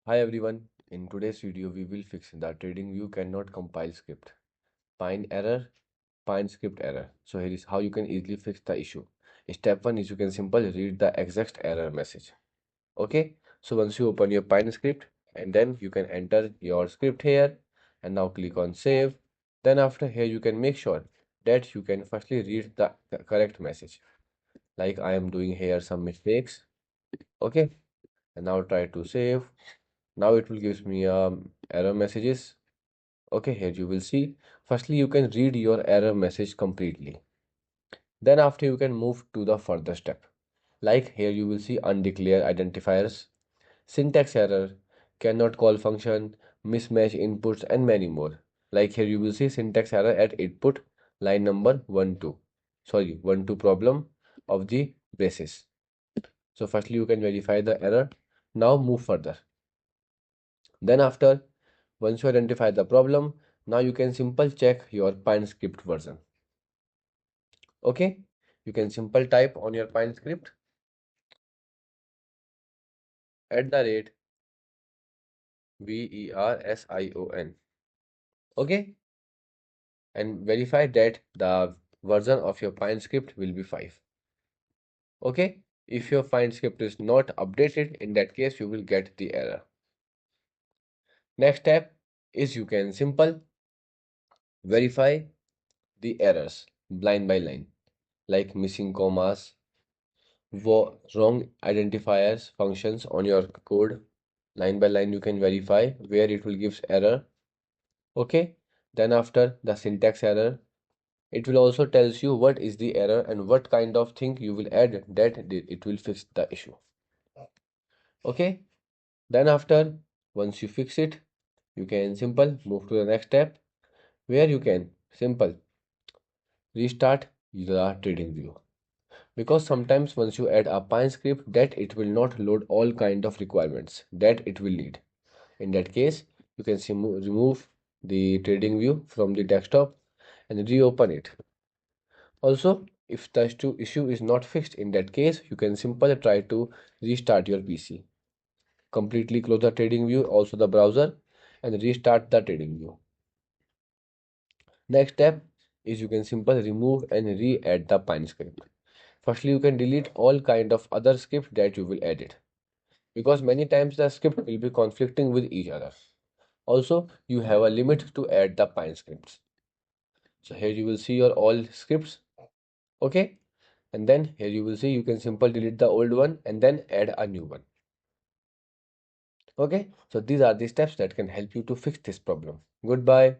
Hi everyone, in today's video we will fix the TradingView cannot compile script. Find error, find script error. So here is how you can easily fix the issue. Step 1 is you can simply read the exact error message. Okay, so once you open your Pine script and then you can enter your script here and now click on save. Then after here you can make sure that you can firstly read the correct message. Like I am doing here some mistakes. Okay, and now try to save. Now it will gives me error messages. Okay, here you will see. Firstly, you can read your error message completely. Then after you can move to the further step. Like here you will see undeclared identifiers, syntax error, cannot call function, mismatch inputs and many more. Like here you will see syntax error at input line number 12. Sorry, 12 problem of the basis. So firstly you can verify the error. Now move further. Then after once you identify the problem, now you can simple check your Pine script version. Okay, you can simple type on your Pine script @version. Okay, and verify that the version of your Pine script will be 5. Okay, if your Pine script is not updated, in that case you will get the error. Next step is you can simple verify the errors line by line, like missing commas, wrong identifiers functions on your code. Line by line you can verify where it will gives error. Okay, then after the syntax error, it will also tells you what is the error and what kind of thing you will add that it will fix the issue. Okay, then after once you fix it, you can simple move to the next step where you can simple restart the trading view. Because sometimes once you add a Pine script that it will not load all kind of requirements that it will need. In that case, you can remove the trading view from the desktop and reopen it. Also, if the issue is not fixed, in that case, you can simply try to restart your PC. Completely close the trading view, also the browser, and restart the trading view. Next step is you can simply remove and re-add the Pine script. Firstly, you can delete all kind of other scripts that you will edit, because many times the script will be conflicting with each other. Also, you have a limit to add the Pine scripts. So here you will see your all scripts. Okay, and then here you will see you can simply delete the old one and then add a new one. Okay, so these are the steps that can help you to fix this problem. Goodbye.